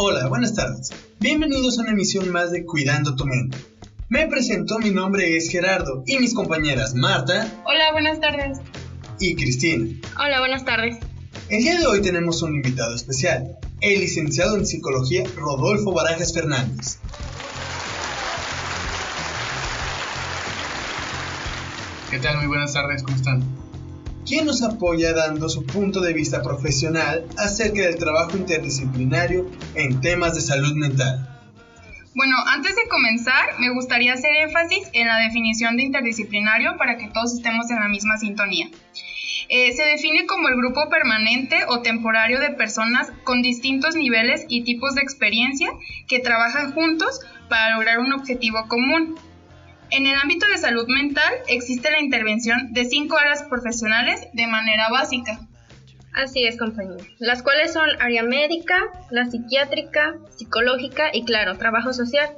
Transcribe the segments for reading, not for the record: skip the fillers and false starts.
Hola, buenas tardes. Bienvenidos a una emisión más de Cuidando tu Mente. Me presento, mi nombre es Gerardo y mis compañeras Marta. Hola, buenas tardes. Y Cristina. Hola, buenas tardes. El día de hoy tenemos un invitado especial, el licenciado en Psicología Rodolfo Barajas Fernández. ¿Qué tal? Muy buenas tardes, ¿cómo están? Quien nos apoya dando su punto de vista profesional acerca del trabajo interdisciplinario en temas de salud mental. Bueno, antes de comenzar, me gustaría hacer énfasis en la definición de interdisciplinario para que todos estemos en la misma sintonía. Se define como el grupo permanente o temporario de personas con distintos niveles y tipos de experiencia que trabajan juntos para lograr un objetivo común. En el ámbito de salud mental existe la intervención de 5 áreas profesionales de manera básica. Así es, compañero. Las cuales son área médica, la psiquiátrica, psicológica y, claro, trabajo social.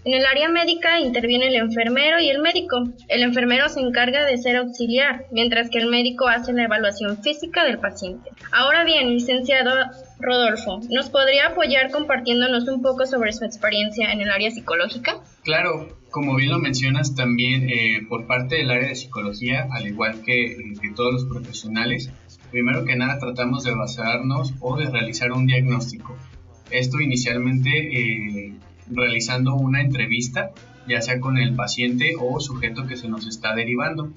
En el área médica interviene el enfermero y el médico. El enfermero se encarga de ser auxiliar, mientras que el médico hace la evaluación física del paciente. Ahora bien, licenciado Rodolfo, ¿nos podría apoyar compartiéndonos un poco sobre su experiencia en el área psicológica? Claro, como bien lo mencionas también por parte del área de psicología, al igual que todos los profesionales, primero que nada tratamos de basarnos o de realizar un diagnóstico. Esto inicialmente realizando una entrevista, ya sea con el paciente o sujeto que se nos está derivando.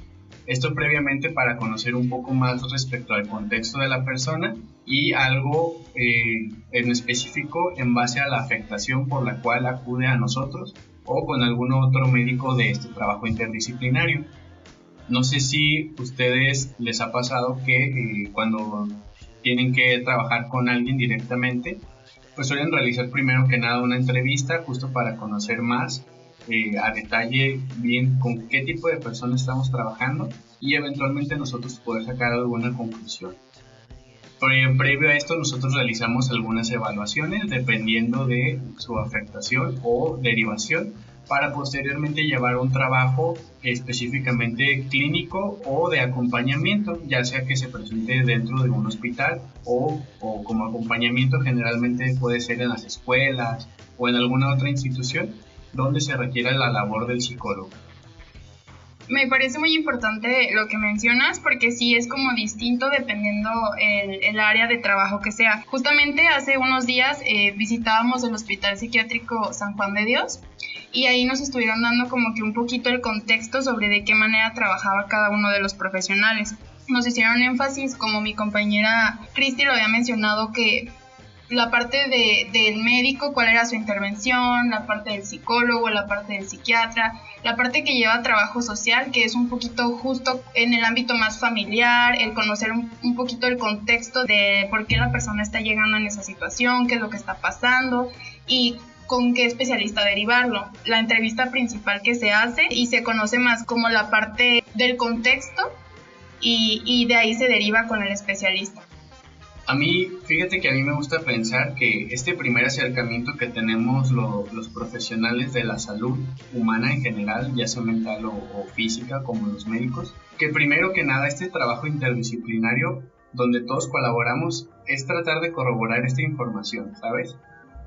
Esto previamente para conocer un poco más respecto al contexto de la persona y algo en específico en base a la afectación por la cual acude a nosotros o con algún otro médico de este trabajo interdisciplinario. No sé si a ustedes les ha pasado que cuando tienen que trabajar con alguien directamente, pues suelen realizar primero que nada una entrevista justo para conocer más a detalle bien con qué tipo de persona estamos trabajando y eventualmente nosotros poder sacar alguna conclusión. Previo a esto nosotros realizamos algunas evaluaciones dependiendo de su afectación o derivación para posteriormente llevar un trabajo específicamente clínico o de acompañamiento, ya sea que se presente dentro de un hospital o como acompañamiento generalmente puede ser en las escuelas o en alguna otra institución donde se requiera la labor del psicólogo. Me parece muy importante lo que mencionas porque sí es como distinto dependiendo el área de trabajo que sea. Justamente hace unos días visitábamos el Hospital Psiquiátrico San Juan de Dios y ahí nos estuvieron dando como que un poquito el contexto sobre de qué manera trabajaba cada uno de los profesionales. Nos hicieron énfasis, como mi compañera Cristi lo había mencionado, que la parte del médico, cuál era su intervención, la parte del psicólogo, la parte del psiquiatra, la parte que lleva trabajo social, que es un poquito justo en el ámbito más familiar, el conocer un poquito el contexto de por qué la persona está llegando en esa situación, qué es lo que está pasando y con qué especialista derivarlo. La entrevista principal que se hace y se conoce más como la parte del contexto y de ahí se deriva con el especialista. Fíjate que a mí me gusta pensar que este primer acercamiento que tenemos los profesionales de la salud humana en general, ya sea mental o física como los médicos, que primero que nada este trabajo interdisciplinario donde todos colaboramos es tratar de corroborar esta información, ¿sabes?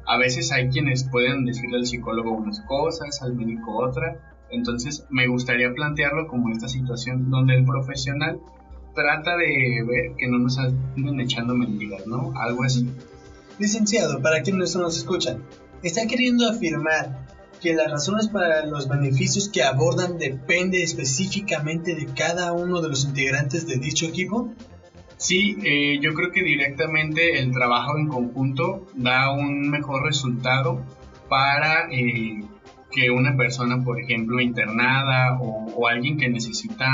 A veces hay quienes pueden decirle al psicólogo unas cosas, al médico otra, entonces me gustaría plantearlo como esta situación donde el profesional trata de ver que no nos anden echando mentiras, ¿no? Algo así. Licenciado, para quienes no nos escuchan, ¿está queriendo afirmar que las razones para los beneficios que abordan depende específicamente de cada uno de los integrantes de dicho equipo? Sí, yo creo que directamente el trabajo en conjunto da un mejor resultado para que una persona, por ejemplo, internada o alguien que necesita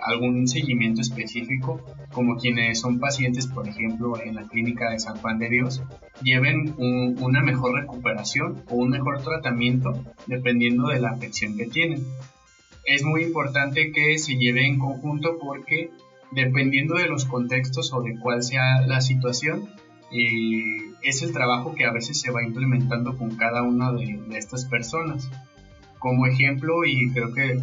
algún seguimiento específico, como quienes son pacientes, por ejemplo, en la clínica de San Juan de Dios, lleven una mejor recuperación o un mejor tratamiento dependiendo de la afección que tienen. Es muy importante que se lleve en conjunto porque dependiendo de los contextos o de cuál sea la situación, es el trabajo que a veces se va implementando con cada una de estas personas. Como ejemplo, y creo que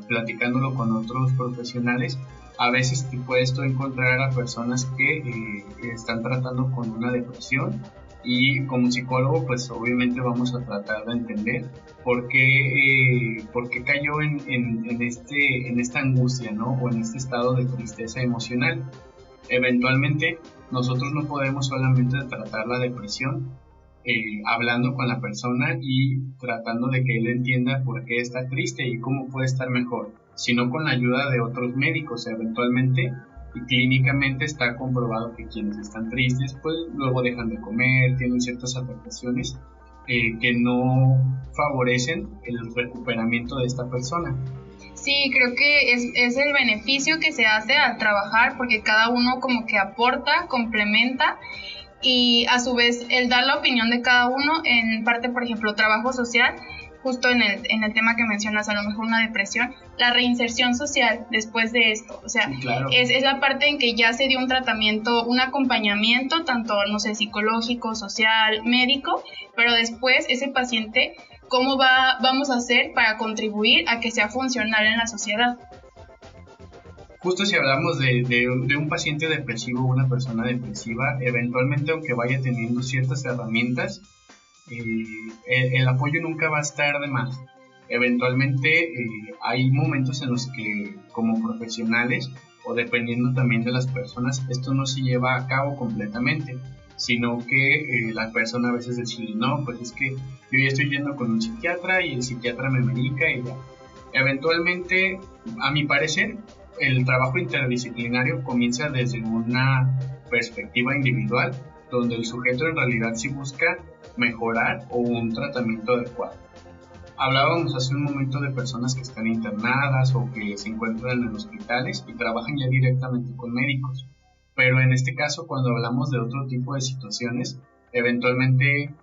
platicándolo con otros profesionales, a veces te puedes tú encontrar a personas que están tratando con una depresión Y como psicólogo, pues obviamente vamos a tratar de entender por qué cayó en esta angustia, ¿no? O en este estado de tristeza emocional. Eventualmente, nosotros no podemos solamente tratar la depresión hablando con la persona y tratando de que él entienda por qué está triste y cómo puede estar mejor, sino con la ayuda de otros médicos. Eventualmente y clínicamente está comprobado que quienes están tristes pues luego dejan de comer, tienen ciertas afectaciones que no favorecen el recuperamiento de esta persona. Sí, creo que es el beneficio que se hace al trabajar, porque cada uno como que aporta, complementa, y a su vez el dar la opinión de cada uno en parte, por ejemplo, trabajo social, justo en el tema que mencionas, a lo mejor una depresión, la reinserción social después de esto, o sea, sí, claro. es la parte en que ya se dio un tratamiento, un acompañamiento, tanto, no sé, psicológico, social, médico, pero después ese paciente, ¿cómo vamos a hacer para contribuir a que sea funcional en la sociedad? Justo si hablamos de un paciente depresivo o una persona depresiva, eventualmente aunque vaya teniendo ciertas herramientas, el apoyo nunca va a estar de más. Eventualmente hay momentos en los que como profesionales o dependiendo también de las personas, esto no se lleva a cabo completamente, sino que la persona a veces decide, no, pues es que yo ya estoy yendo con un psiquiatra y el psiquiatra me medica y ya. Eventualmente, a mi parecer, el trabajo interdisciplinario comienza desde una perspectiva individual, donde el sujeto en realidad sí busca mejorar o un tratamiento adecuado. Hablábamos hace un momento de personas que están internadas o que se encuentran en hospitales y trabajan ya directamente con médicos, pero en este caso cuando hablamos de otro tipo de situaciones, eventualmente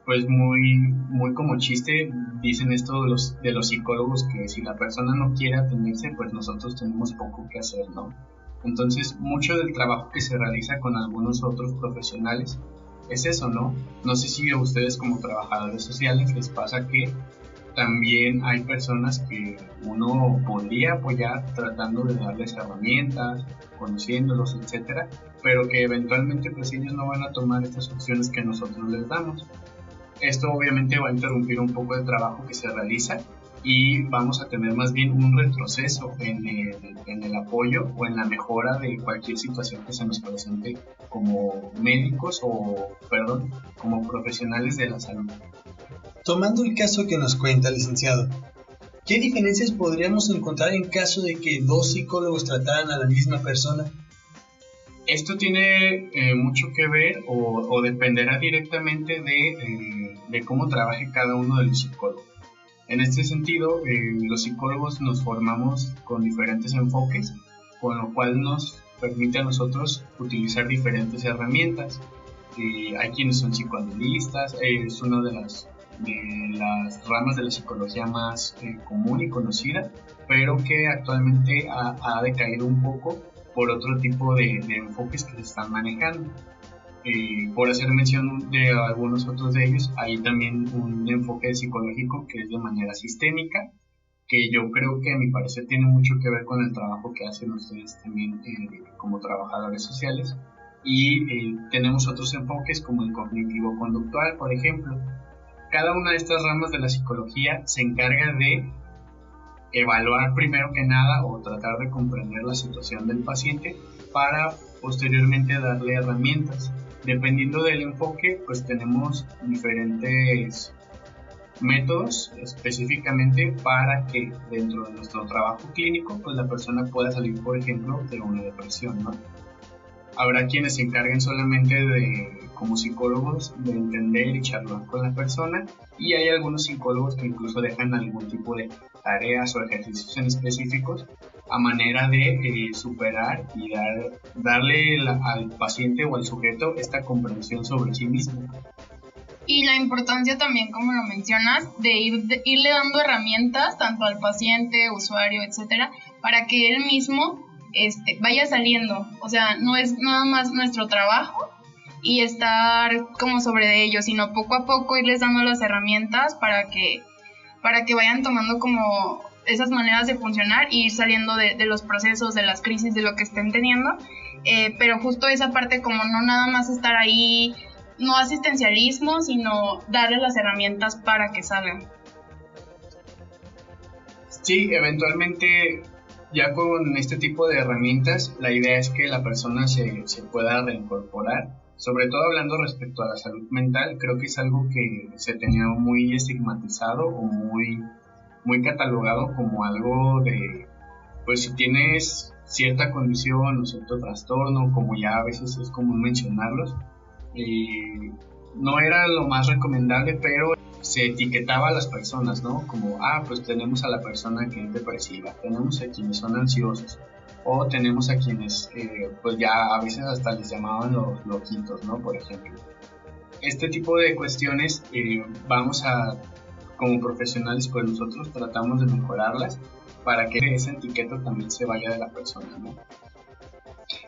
pues muy como chiste dicen esto de los psicólogos, que si la persona no quiere atenderse pues nosotros tenemos poco que hacer, ¿no? Entonces mucho del trabajo que se realiza con algunos otros profesionales es eso, ¿no? No sé si a ustedes como trabajadores sociales les pasa que también hay personas que uno podría apoyar tratando de darles herramientas, conociéndolos, etcétera, pero que eventualmente pues ellos no van a tomar estas opciones que nosotros les damos. Esto obviamente va a interrumpir un poco el trabajo que se realiza y vamos a tener más bien un retroceso en el apoyo o en la mejora de cualquier situación que se nos presente como médicos como profesionales de la salud. Tomando el caso que nos cuenta, licenciado, ¿qué diferencias podríamos encontrar en caso de que dos psicólogos trataran a la misma persona? Esto tiene mucho que ver o dependerá directamente de cómo trabaje cada uno de los psicólogos. En este sentido, los psicólogos nos formamos con diferentes enfoques, con lo cual nos permite a nosotros utilizar diferentes herramientas. Hay quienes son psicoanalistas, es una de las ramas de la psicología más común y conocida, pero que actualmente ha decaído un poco por otro tipo de enfoques que se están manejando. Por hacer mención de algunos otros de ellos, hay también un enfoque psicológico que es de manera sistémica, que yo creo que a mi parecer tiene mucho que ver con el trabajo que hacen ustedes también como trabajadores sociales, y tenemos otros enfoques como el cognitivo-conductual, por ejemplo. Cada una de estas ramas de la psicología se encarga de evaluar primero que nada o tratar de comprender la situación del paciente para posteriormente darle herramientas. Dependiendo del enfoque, pues tenemos diferentes métodos específicamente para que dentro de nuestro trabajo clínico pues la persona pueda salir, por ejemplo, de una depresión, ¿no? Habrá quienes se encarguen solamente como psicólogos de entender y charlar con la persona, y hay algunos psicólogos que incluso dejan algún tipo de tareas o ejercicios en específicos a manera de superar y darle al paciente o al sujeto esta comprensión sobre sí mismo. Y la importancia también, como lo mencionas, de irle dando herramientas tanto al paciente, usuario, etcétera, para que él mismo vaya saliendo. O sea, no es nada más nuestro trabajo y estar como sobre ellos, sino poco a poco irles dando las herramientas para que vayan tomando como esas maneras de funcionar y ir saliendo de los procesos, de las crisis, de lo que estén teniendo. Pero justo esa parte, como no nada más estar ahí no asistencialismo, sino darles las herramientas para que salgan. Sí, eventualmente ya con este tipo de herramientas, la idea es que la persona se pueda reincorporar. Sobre todo hablando respecto a la salud mental, creo que es algo que se tenía muy estigmatizado o muy catalogado como algo de, pues si tienes cierta condición o cierto trastorno, como ya a veces es común mencionarlos, no era lo más recomendable, pero se etiquetaba a las personas, ¿no? Como, pues tenemos a la persona que es depresiva, tenemos a quienes son ansiosos, o tenemos a quienes, pues ya a veces hasta les llamaban los loquitos, ¿no? Por ejemplo. Este tipo de cuestiones como profesionales, pues nosotros tratamos de mejorarlas para que esa etiqueta también se vaya de la persona, ¿no?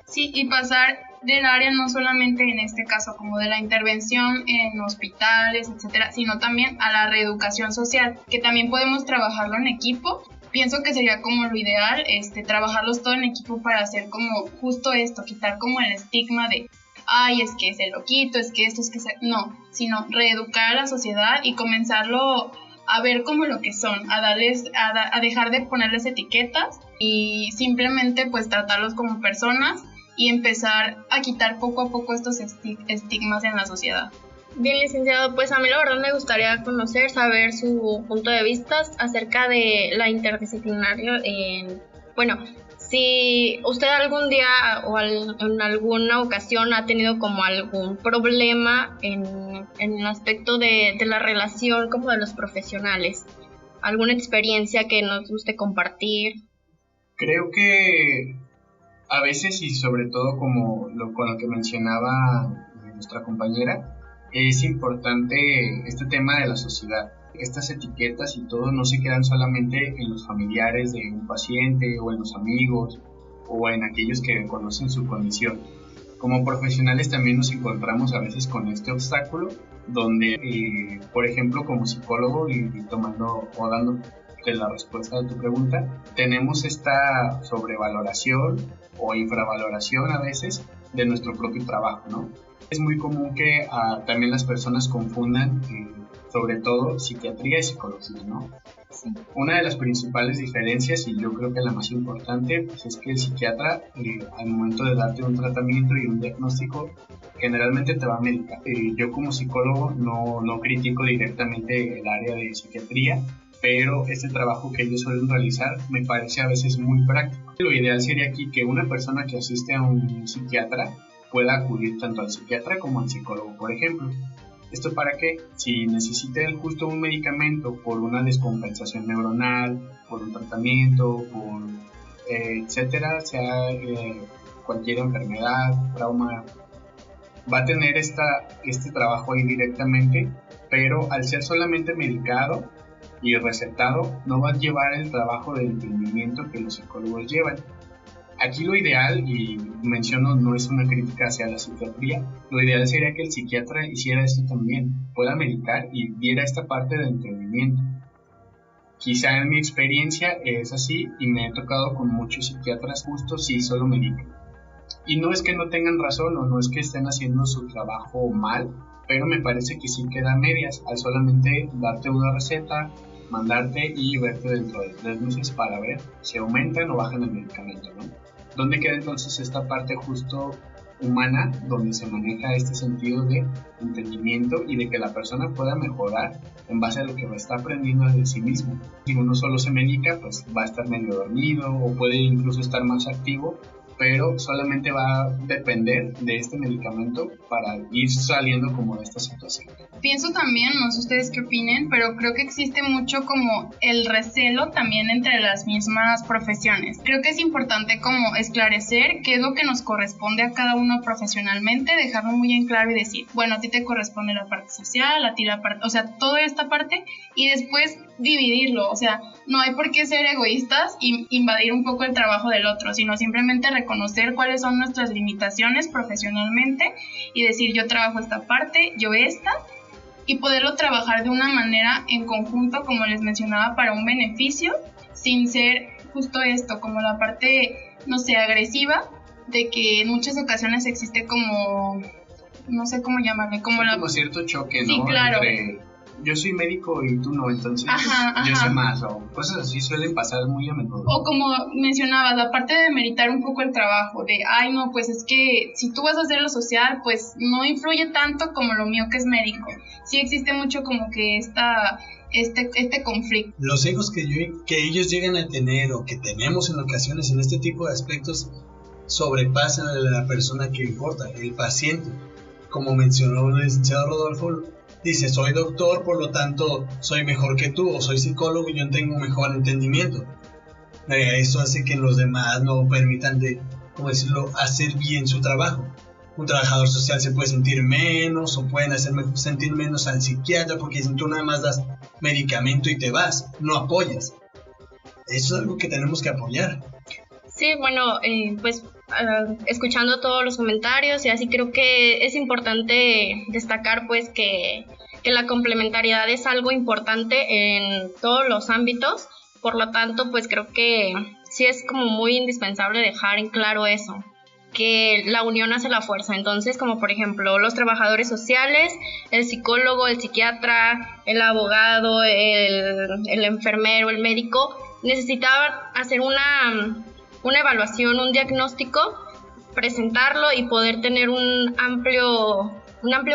Sí, y pasar del área no solamente en este caso como de la intervención en hospitales, etcétera, sino también a la reeducación social, que también podemos trabajarlo en equipo. Pienso que sería como lo ideal, trabajarlos todo en equipo para hacer como justo esto, quitar como el estigma de es que es el loquito, es que esto, es que no, sino reeducar a la sociedad y comenzarlo a ver como lo que son, a dejar de ponerles etiquetas y simplemente pues tratarlos como personas y empezar a quitar poco a poco estos estigmas en la sociedad. Bien, licenciado, pues a mí la verdad me gustaría saber su punto de vista acerca de la interdisciplinaria. Si usted algún día o en alguna ocasión ha tenido como algún problema en el aspecto de la relación como de los profesionales, alguna experiencia que nos guste compartir. Creo que a veces, y sobre todo con lo que mencionaba nuestra compañera, es importante este tema de la sociedad. Estas etiquetas y todo no se quedan solamente en los familiares de un paciente o en los amigos o en aquellos que conocen su condición. Como profesionales también nos encontramos a veces con este obstáculo donde, por ejemplo, como psicólogo y tomando o dándote la respuesta de tu pregunta, tenemos esta sobrevaloración o infravaloración a veces de nuestro propio trabajo, ¿no? Es muy común que también las personas confundan, sobre todo, psiquiatría y psicología, ¿no? Sí. Una de las principales diferencias, y yo creo que la más importante, pues es que el psiquiatra, al momento de darte un tratamiento y un diagnóstico, generalmente te va a medicar. Yo como psicólogo no critico directamente el área de psiquiatría, pero este trabajo que ellos suelen realizar me parece a veces muy práctico. Lo ideal sería aquí que una persona que asiste a un psiquiatra pueda acudir tanto al psiquiatra como al psicólogo, por ejemplo. ¿Esto para qué? Si necesita justo un medicamento por una descompensación neuronal, por un tratamiento, etcétera, sea cualquier enfermedad, trauma, va a tener este trabajo ahí directamente, pero al ser solamente medicado y recetado, no va a llevar el trabajo de entendimiento que los psicólogos llevan. Aquí lo ideal, y menciono, no es una crítica hacia la psiquiatría, lo ideal sería que el psiquiatra hiciera esto también, pueda medicar y diera esta parte de entendimiento. Quizá en mi experiencia es así y me he tocado con muchos psiquiatras justo si solo medican. Y no es que no tengan razón o no es que estén haciendo su trabajo mal, pero me parece que sí queda a medias al solamente darte una receta, mandarte y verte dentro de 3 meses para ver si aumentan o bajan el medicamento, ¿no? ¿Dónde queda entonces esta parte justo humana donde se maneja este sentido de entendimiento y de que la persona pueda mejorar en base a lo que está aprendiendo de sí mismo? Si uno solo se medica, pues va a estar medio dormido o puede incluso estar más activo, pero solamente va a depender de este medicamento para ir saliendo como de esta situación. Pienso también, no sé ustedes qué opinen, pero creo que existe mucho como el recelo también entre las mismas profesiones. Creo que es importante como esclarecer qué es lo que nos corresponde a cada uno profesionalmente, dejarlo muy en claro y decir, bueno, a ti te corresponde la parte social, a ti la parte, o sea, toda esta parte, y después dividirlo, o sea, no hay por qué ser egoístas y invadir un poco el trabajo del otro, sino simplemente reconocer cuáles son nuestras limitaciones profesionalmente y decir, yo trabajo esta parte, yo esta, y poderlo trabajar de una manera en conjunto, como les mencionaba, para un beneficio, sin ser justo esto, como la parte, no sé, agresiva, de que en muchas ocasiones existe como no sé cómo llamarle, como sí, como cierto choque, ¿no? Sí, claro. Entre yo soy médico y tú no, entonces yo sé más, o cosas así suelen pasar muy a menudo. O como mencionabas, aparte de meritar un poco el trabajo, de, ay no, pues es que si tú vas a hacer lo social, pues no influye tanto como lo mío que es médico. Sí existe mucho como que este conflicto. Los egos que ellos llegan a tener o que tenemos en ocasiones en este tipo de aspectos sobrepasan a la persona que importa, el paciente. Como mencionó el licenciado Rodolfo, dice, soy doctor, por lo tanto soy mejor que tú, o soy psicólogo y yo tengo un mejor entendimiento. Eso hace que los demás no permitan ¿cómo decirlo?, hacer bien su trabajo. Un trabajador social se puede sentir menos, o pueden sentir menos al psiquiatra porque si tú nada más das medicamento y te vas, no apoyas. Eso es algo que tenemos que apoyar. Sí, bueno, pues escuchando todos los comentarios y así creo que es importante destacar pues que la complementariedad es algo importante en todos los ámbitos, por lo tanto pues creo que sí es como muy indispensable dejar en claro eso, que la unión hace la fuerza. Entonces, como por ejemplo los trabajadores sociales, el psicólogo, el psiquiatra, el abogado, el enfermero, el médico, necesitaban hacer una evaluación, un diagnóstico, presentarlo y poder tener un amplio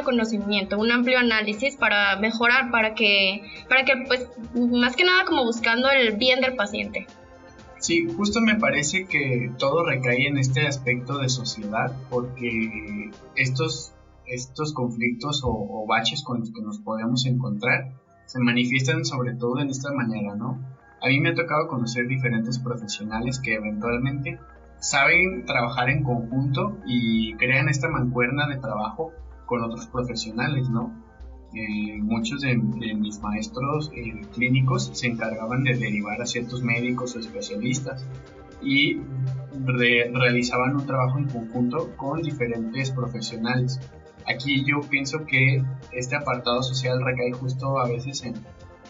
conocimiento, un amplio análisis para mejorar, para que pues más que nada como buscando el bien del paciente. Sí, justo me parece que todo recae en este aspecto de sociedad, porque estos conflictos o baches con los que nos podemos encontrar se manifiestan sobre todo en esta manera, ¿no? A mí me ha tocado conocer diferentes profesionales que eventualmente saben trabajar en conjunto y crean esta mancuerna de trabajo con otros profesionales, ¿no? Muchos de mis maestros clínicos se encargaban de derivar a ciertos médicos o especialistas y realizaban un trabajo en conjunto con diferentes profesionales. Aquí yo pienso que este apartado social recae justo a veces en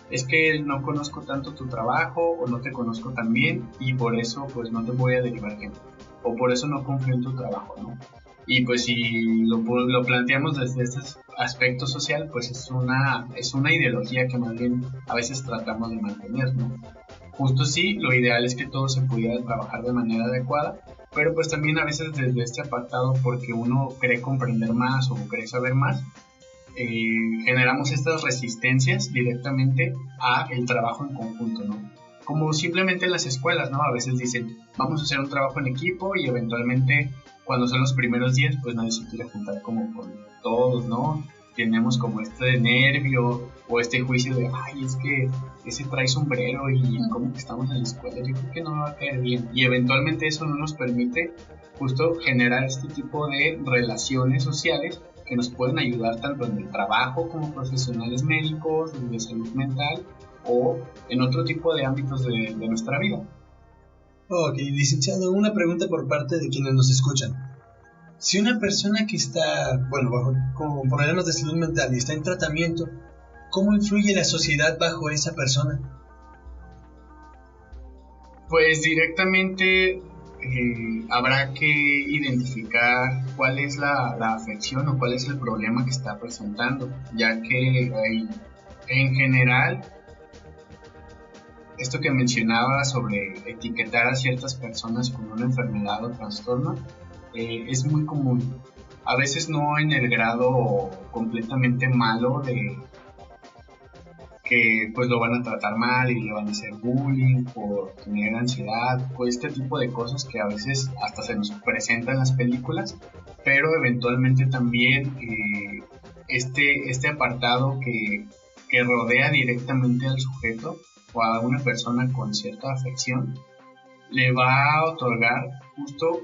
es que no conozco tanto tu trabajo o no te conozco tan bien y por eso pues no te voy a derivar gente o por eso no confío en tu trabajo, ¿no? Y pues si lo planteamos desde este aspecto social, pues es una ideología que más bien a veces tratamos de mantener, ¿no? Justo sí, lo ideal es que todo se pudiera trabajar de manera adecuada, pero pues también a veces desde este apartado, porque uno cree comprender más o cree saber más, generamos estas resistencias directamente a el trabajo en conjunto, ¿no? Como simplemente en las escuelas, ¿no? A veces dicen, vamos a hacer un trabajo en equipo y eventualmente cuando son los primeros días, pues nadie se quiere juntar como con todos, ¿no? Tenemos como este nervio o este juicio de, ay, es que ese trae sombrero y como que estamos en la escuela, yo creo que no va a caer bien. Y eventualmente eso no nos permite justo generar este tipo de relaciones sociales que nos pueden ayudar tanto en el trabajo como profesionales médicos, de salud mental o en otro tipo de ámbitos de nuestra vida. Ok, licenciado, una pregunta por parte de quienes nos escuchan. Si una persona que está, con problemas de salud mental y está en tratamiento, ¿cómo influye la sociedad bajo esa persona? Pues directamente habrá que identificar cuál es la afección o cuál es el problema que está presentando, ya que en general esto que mencionaba sobre etiquetar a ciertas personas con una enfermedad o trastorno es muy común. A veces no en el grado completamente malo de que pues lo van a tratar mal y le van a hacer bullying por tener ansiedad o este tipo de cosas que a veces hasta se nos presentan en las películas, pero eventualmente también este apartado que rodea directamente al sujeto o a una persona con cierta afección le va a otorgar justo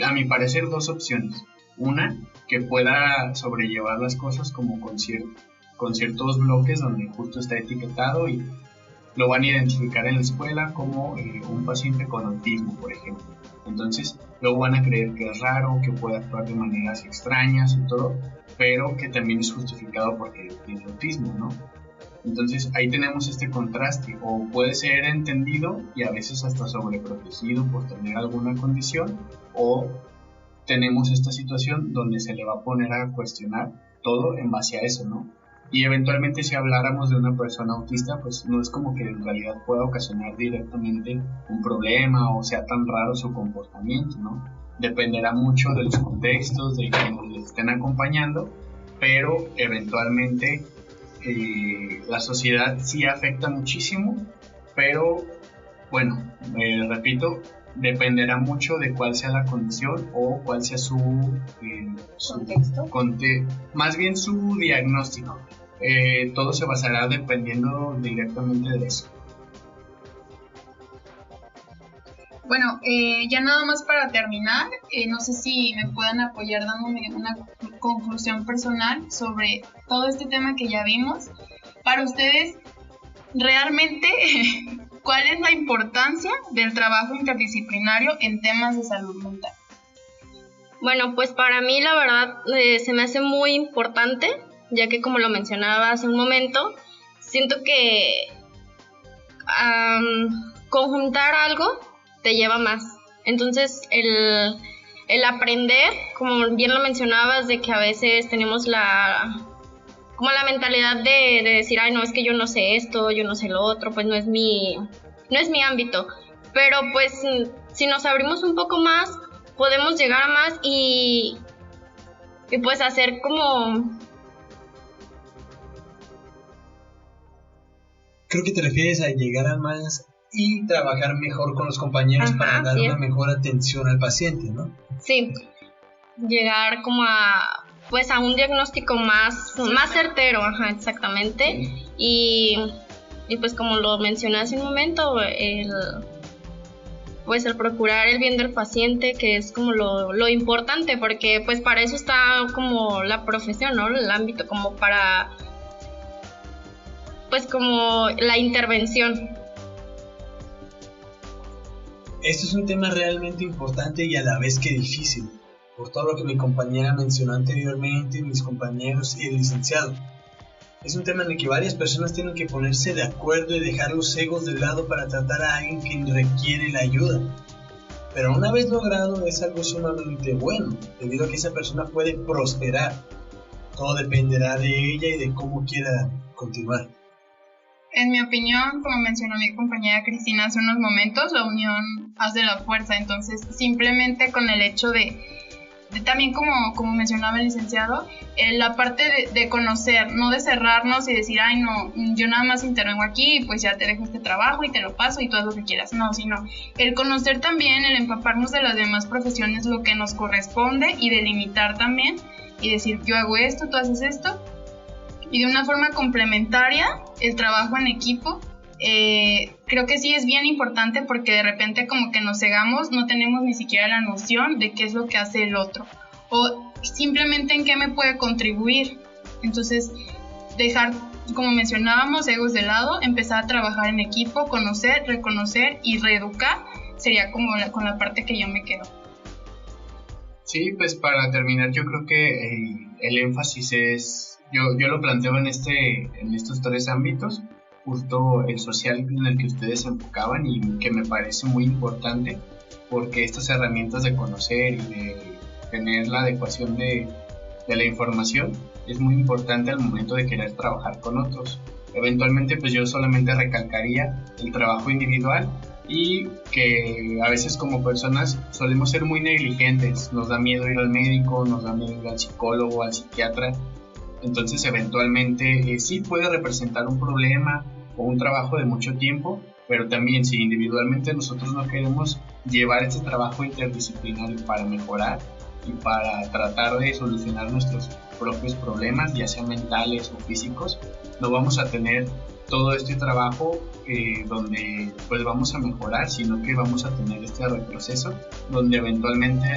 a mi parecer dos opciones. Una, que pueda sobrellevar las cosas como con ciertos bloques donde justo está etiquetado y lo van a identificar en la escuela como un paciente con autismo, por ejemplo. Entonces luego van a creer que es raro, que puede actuar de maneras extrañas y todo, pero que también es justificado porque tiene autismo, ¿no? Entonces ahí tenemos este contraste, o puede ser entendido y a veces hasta sobreprotegido por tener alguna condición, o tenemos esta situación donde se le va a poner a cuestionar todo en base a eso, ¿no? Y eventualmente si habláramos de una persona autista, pues no es como que en realidad pueda ocasionar directamente un problema o sea tan raro su comportamiento, ¿no? Dependerá mucho de los contextos, de quienes le estén acompañando, pero eventualmente la sociedad sí afecta muchísimo, pero bueno, repito, dependerá mucho de cuál sea la condición o cuál sea su contexto, más bien su diagnóstico. Todo se basará dependiendo directamente de eso. Bueno, ya nada más para terminar, no sé si me puedan apoyar dándome una conclusión personal sobre todo este tema que ya vimos. Para ustedes, realmente, ¿cuál es la importancia del trabajo interdisciplinario en temas de salud mental? Bueno, pues para mí la verdad se me hace muy importante, ya que como lo mencionaba hace un momento, siento que conjuntar algo te lleva más. Entonces el aprender, como bien lo mencionabas, de que a veces tenemos la mentalidad de decir, ay no, es que yo no sé esto, yo no sé lo otro, pues no es mi ámbito. Pero pues si nos abrimos un poco más, podemos llegar a más y pues hacer como... Creo que te refieres a llegar a más y trabajar mejor con los compañeros para dar una mejor atención al paciente, ¿no? Sí, llegar como a un diagnóstico más certero, exactamente. Y pues como lo mencioné hace un momento, el procurar el bien del paciente, que es como lo importante, porque pues para eso está como la profesión, ¿no? El ámbito como para pues como la intervención. Esto es un tema realmente importante y a la vez que difícil, por todo lo que mi compañera mencionó anteriormente, mis compañeros y el licenciado. Es un tema en el que varias personas tienen que ponerse de acuerdo y dejar los egos de lado para tratar a alguien que requiere la ayuda. Pero una vez logrado es algo sumamente bueno, debido a que esa persona puede prosperar. Todo dependerá de ella y de cómo quiera continuar. En mi opinión, como mencionó mi compañera Cristina hace unos momentos, la unión hace la fuerza. Entonces, simplemente con el hecho de también como mencionaba el licenciado, la parte de conocer, no de cerrarnos y decir, ay no, yo nada más intervengo aquí y pues ya te dejo este trabajo y te lo paso y tú haz lo que quieras. No, sino el conocer también, el empaparnos de las demás profesiones, lo que nos corresponde y delimitar también y decir, yo hago esto, tú haces esto. Y de una forma complementaria, el trabajo en equipo, creo que sí es bien importante porque de repente como que nos cegamos, no tenemos ni siquiera la noción de qué es lo que hace el otro o simplemente en qué me puede contribuir. Entonces, dejar, como mencionábamos, egos de lado, empezar a trabajar en equipo, conocer, reconocer y reeducar, sería como con la parte que yo me quedo. Sí, pues para terminar, yo creo que el énfasis es... Yo lo planteo en estos tres ámbitos, justo el social en el que ustedes se enfocaban y que me parece muy importante porque estas herramientas de conocer y de tener la adecuación de la información es muy importante al momento de querer trabajar con otros. Eventualmente pues yo solamente recalcaría el trabajo individual y que a veces como personas solemos ser muy negligentes, nos da miedo ir al médico, nos da miedo ir al psicólogo, al psiquiatra. Entonces eventualmente sí puede representar un problema o un trabajo de mucho tiempo, pero también si individualmente nosotros no queremos llevar este trabajo interdisciplinario para mejorar y para tratar de solucionar nuestros propios problemas, ya sean mentales o físicos, no vamos a tener todo este trabajo donde pues vamos a mejorar, sino que vamos a tener este retroceso donde eventualmente